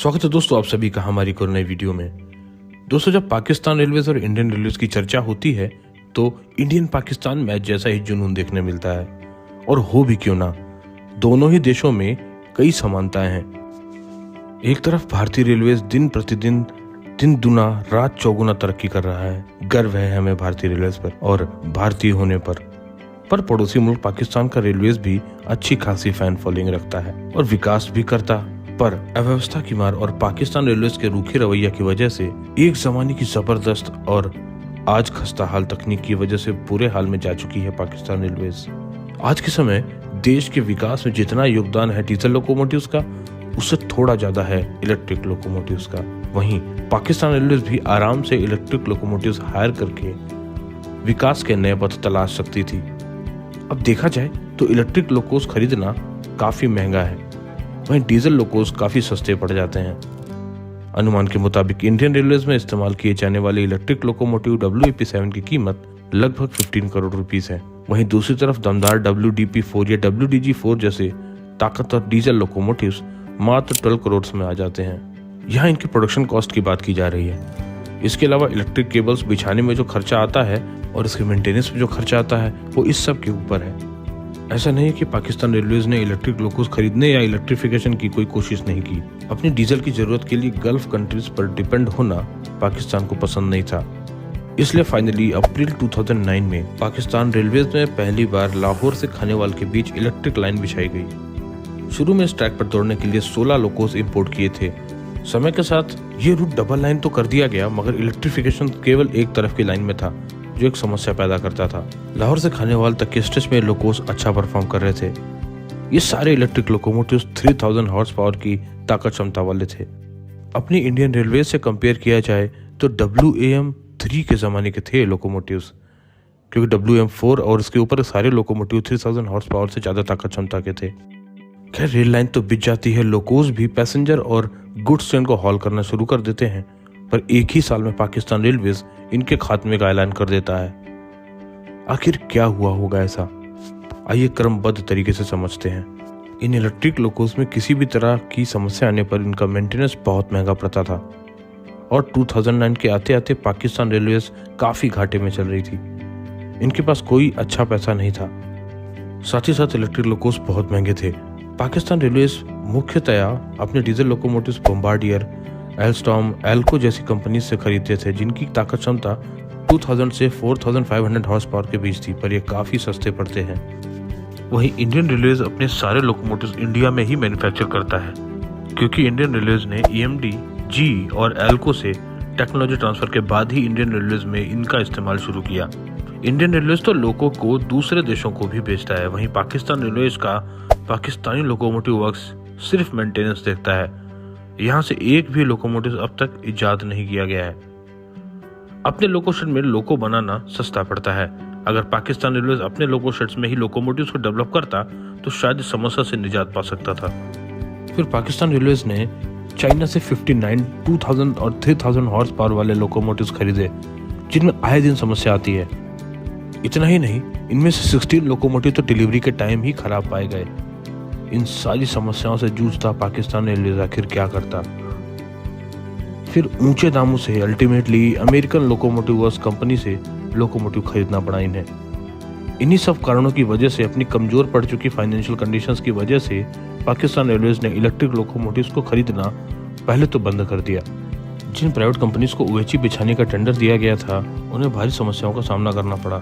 स्वागत है दोस्तों आप सभी का हमारी एक और नई वीडियो में। दोस्तों, जब पाकिस्तान रेलवेज और इंडियन रेलवेज की चर्चा होती है तो इंडियन पाकिस्तान मैच जैसा ही जुनून देखने मिलता है। और हो भी क्यों ना, दोनों ही देशों में कई समानताएं हैं। एक तरफ भारतीय रेलवेज दिन प्रतिदिन दिन दुना रात चौगुना तरक्की कर रहा है। गर्व है हमें भारतीय रेलवेज पर और भारतीय होने पर पड़ोसी मुल्क पाकिस्तान का रेलवेज भी अच्छी खासी फैन फॉलोइंग रखता है और विकास भी करता। पर अव्यवस्था की मार और पाकिस्तान रेलवेज के रूखे रवैया की वजह से एक जमाने की जबरदस्त और आज खस्ता हाल तकनीक की वजह से बुरे हाल में जा चुकी है पाकिस्तान रेलवेज। आज के समय देश के विकास में जितना योगदान है डीजल लोकोमोटिव्स का, उससे थोड़ा ज्यादा है इलेक्ट्रिक लोकोमोटिव्स का। वहीं पाकिस्तान रेलवेज भी आराम से इलेक्ट्रिक लोकोमोटिव्स हायर करके विकास के नए पथ तलाश सकती थी। अब देखा जाए तो इलेक्ट्रिक लोकोस खरीदना काफी महंगा है, वहीं डीजल लोकोस काफी सस्ते पड़ जाते हैं। अनुमान के मुताबिक इंडियन रेलवेज में इस्तेमाल किए जाने वाले इलेक्ट्रिक लोकोमोटिव WEP7 की कीमत लगभग 15 करोड़ रुपीस है। वहीं दूसरी तरफ दमदार WDP4 या WDG4 जैसे ताकतवर डीजल लोकोमोटिव्स मात्र 12 करोड़ में आ जाते हैं। यहाँ इनकी प्रोडक्शन कॉस्ट की बात की जा रही है। इसके अलावा इलेक्ट्रिक केबल्स बिछाने में जो खर्चा आता है और इसके मेंटेनेंस में जो खर्चा आता है वो इस सब के ऊपर है। ऐसा नहीं है कि पाकिस्तान रेलवेज ने इलेक्ट्रिक लोकोस खरीदने या इलेक्ट्रिफिकेशन की कोई कोशिश नहीं की। अपनी डीजल की जरूरत के लिए गल्फ कंट्रीज पर डिपेंड होना पाकिस्तान को पसंद नहीं था। इसलिए फाइनली अप्रैल 2009 में पाकिस्तान रेलवेज में पहली बार लाहौर से खानेवाल के बीच इलेक्ट्रिक लाइन बिछाई गई। शुरू में इस ट्रैक पर दौड़ने के लिए 16 लोकोस इंपोर्ट किए थे। समय के साथ ये रूट डबल लाइन तो कर दिया गया, मगर इलेक्ट्रिफिकेशन केवल एक तरफ की लाइन में था, जो एक समस्या पैदा करता था। लाहौर से खानेवाल तक के स्ट्रेच में लोकोस अच्छा परफॉर्म कर रहे थे। ये सारे इलेक्ट्रिक लोकोमोटिव्स 3000 हॉर्स पावर की ताकत क्षमता वाले थे। अपनी इंडियन रेलवे से कंपेयर किया जाए तो WAM3 के जमाने के थे लोकोमोटिव्स, क्योंकि WM4 और इसके ऊपर सारे लोकोमोटिव 3000 हॉर्स पावर से ज्यादा ताकत क्षमता के थे। खैर, रेल लाइन तो बिछ जाती है, लोकोस भी पैसेंजर और गुड्स ट्रेन को हॉल करना शुरू कर देते हैं। पर एक ही साल में पाकिस्तान रेलवेज इनके खात्मे का ऐलान कर देता है। आखिर क्या हुआ होगा ऐसा, आइए क्रमबद्ध तरीके से समझते हैं। इन इलेक्ट्रिक लोकोस में किसी भी तरह की समस्या आने पर इनका मेंटेनेंस बहुत महंगा पड़ता था और 2009 के आते आते पाकिस्तान रेलवेज काफी घाटे में चल रही थी। इनके पास कोई अच्छा पैसा नहीं था। साथ ही साथ इलेक्ट्रिक लोकोस बहुत महंगे थे। पाकिस्तान रेलवेज मुख्यतया अपने डीजल लोकोमोटिव्स बॉम्बार्डियर, एल्स्टॉम, एल्को जैसी कंपनी से खरीदते थे, जिनकी ताकत क्षमता 2000 से 4500 हॉर्स पावर के बीच थी, पर ये काफी सस्ते पड़ते हैं। वहीं इंडियन रेलवेज अपने सारे लोकोमोटिव्स इंडिया में ही मैन्युफैक्चर करता है, क्योंकि इंडियन रेलवेज ने EMD, GE और एल्को से टेक्नोलॉजी ट्रांसफर के बाद ही इंडियन रेलवेज में इनका इस्तेमाल शुरू किया। इंडियन रेलवेज तो लोको को दूसरे देशों को भी बेचता है, वहीं पाकिस्तान रेलवेज का पाकिस्तानी लोकोमोटिव वर्क्स सिर्फ मेंटेनेंस देखता है। यहाँ से एक भी लोकोमोटिव अब तक इजाद नहीं किया गया है। अपने लोको शेड में लोको बनाना सस्ता पड़ता है। अगर पाकिस्तान रेलवेज अपने लोको शेड्स में ही लोकोमोटिव्स को डेवलप करता तो शायद इस समस्या से निजात पा सकता था। फिर पाकिस्तान रेलवेज ने चाइना से 59, 2000 और 3000 हॉर्स पावर वाले लोकोमोटिव्स खरीदे, जिनमें आए दिन समस्या आती है। इतना ही नहीं, इनमें से 16 लोकोमोटिव तो डिलीवरी के टाइम ही खराब पाए गए। इन सारी समस्याओं से जूझता पाकिस्तान रेलवेज आखिर क्या करता। फिर ऊंचे दामों से ultimately American locomotive works company से लोकोमोटिव खरीदना पड़ा इन्हें। इन्हीं सब कारणों की वजह से, अपनी कमजोर पड़ चुकी फाइनेंशियल कंडीशंस की वजह से पाकिस्तान रेलवेज ने इलेक्ट्रिक लोकोमोटिव्स को खरीदना पहले तो बंद कर दिया। जिन प्राइवेट कंपनीज को OHE बिछाने का टेंडर दिया गया था, उन्हें भारी समस्याओं का सामना करना पड़ा।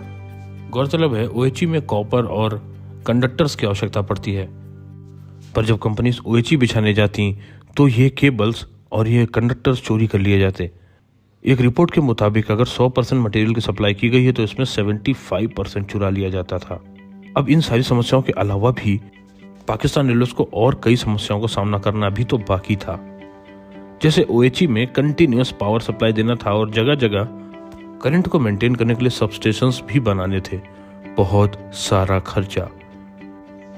गौरतलब है, OHE में कॉपर और कंडक्टर्स की आवश्यकता पड़ती है, पर जब कंपनीज OHE बिछाने जाती तो ये केबल्स और ये कंडक्टर्स चोरी कर लिए जाते। एक रिपोर्ट के मुताबिक अगर 100% मटेरियल की सप्लाई की गई है तो इसमें 75% चुरा लिया जाता था। अब इन सारी समस्याओं के अलावा भी पाकिस्तान रेलवेज को और कई समस्याओं का सामना करना भी तो बाकी था। जैसे OHE में कंटिन्यूअस पावर सप्लाई देना था और जगह जगह करंट को मेंटेन करने के लिए सबस्टेशंस भी बनाने थे। बहुत सारा खर्चा।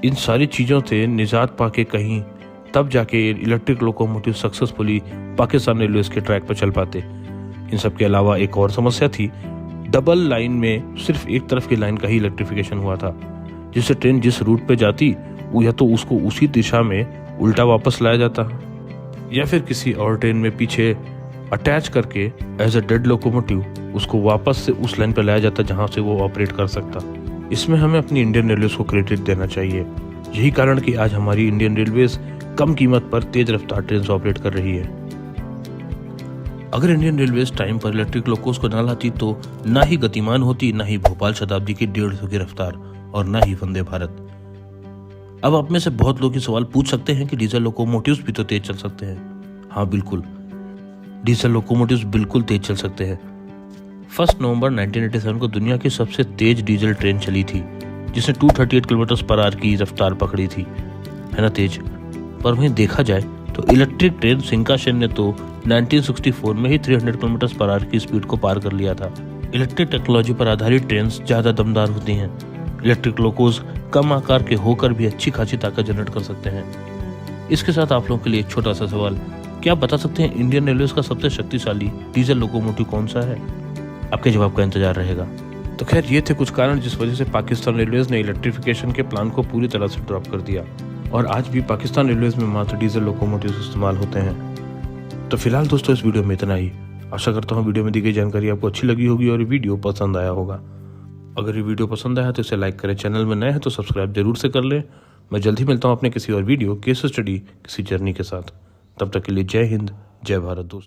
इन सारी चीज़ों से निजात पाके कहीं तब जाके electric locomotive successfully Pakistan railways के ट्रैक पर चल पाते। इन सब के अलावा एक और समस्या थी, डबल लाइन में सिर्फ एक तरफ की लाइन का ही इलेक्ट्रिफिकेशन हुआ था, जिससे ट्रेन जिस रूट पे जाती या तो उसको उसी दिशा में उल्टा वापस लाया जाता या फिर किसी और ट्रेन में पीछे अटैच करके एज अ डेड लोकोमोटिव उसको वापस से उस लाइन पर लाया जाता जहां से वो ऑपरेट कर सकता। इसमें हमें अपनी इंडियन रेलवेज को क्रेडिट देना चाहिए। यही कारण कि आज हमारी इंडियन रेलवेज कम कीमत पर तेज रफ्तार ट्रेन ऑपरेट कर रही है। अगर इंडियन रेलवेज टाइम पर इलेक्ट्रिक लोकोस को न लाती तो ना ही गतिमान होती, ना ही भोपाल शताब्दी की 150 की रफ्तार और ना ही वंदे भारत। अब आप में से बहुत लोग ये सवाल पूछ सकते हैं कि डीजल लोकोमोटिव्स भी तो तेज चल सकते हैं। हाँ बिल्कुल, डीजल लोकोमोटिव्स बिल्कुल तेज चल सकते हैं। 1 नवंबर 1987 को दुनिया की सबसे तेज डीजल ट्रेन चली थी जिसने 238 किलोमीटर पर आवर की रफ्तार पकड़ी थी, है ना तेज। पर वहीं देखा जाए तो इलेक्ट्रिक ट्रेन शिंकानसेन ने तो 1964 में ही 300 किलोमीटर पर आवर की स्पीड को पार कर लिया था। इलेक्ट्रिक टेक्नोलॉजी पर आधारित ट्रेन ज़्यादा दमदार होती हैं। इलेक्ट्रिक लोकोज कम आकार के होकर भी अच्छी खासी ताकत जनरेट कर सकते हैं। इसके साथ आप लोगों के लिए एक छोटा सा सवाल, क्या आप बता सकते हैं इंडियन रेलवेज का सबसे शक्तिशाली डीजल लोकोमोटिव कौन सा है? आपके जवाब का इंतजार रहेगा। तो खैर ये थे कुछ कारण जिस वजह से पाकिस्तान रेलवेज ने इलेक्ट्रिफिकेशन के प्लान को पूरी तरह से ड्रॉप कर दिया और आज भी पाकिस्तान रेलवेज में मात्र डीजल लोकोमोटिव इस्तेमाल होते हैं। तो फिलहाल दोस्तों इस वीडियो में इतना ही। आशा करता हूँ वीडियो में दी गई जानकारी आपको अच्छी लगी होगी और वीडियो पसंद आया होगा। अगर ये वीडियो पसंद आया तो इसे लाइक करें, चैनल में नए हैं तो सब्सक्राइब जरूर से कर लें। मैं जल्दी मिलता हूँ अपने किसी और वीडियो केस स्टडी किसी जर्नी के साथ। तब तक के लिए जय हिंद, जय भारत दोस्तों।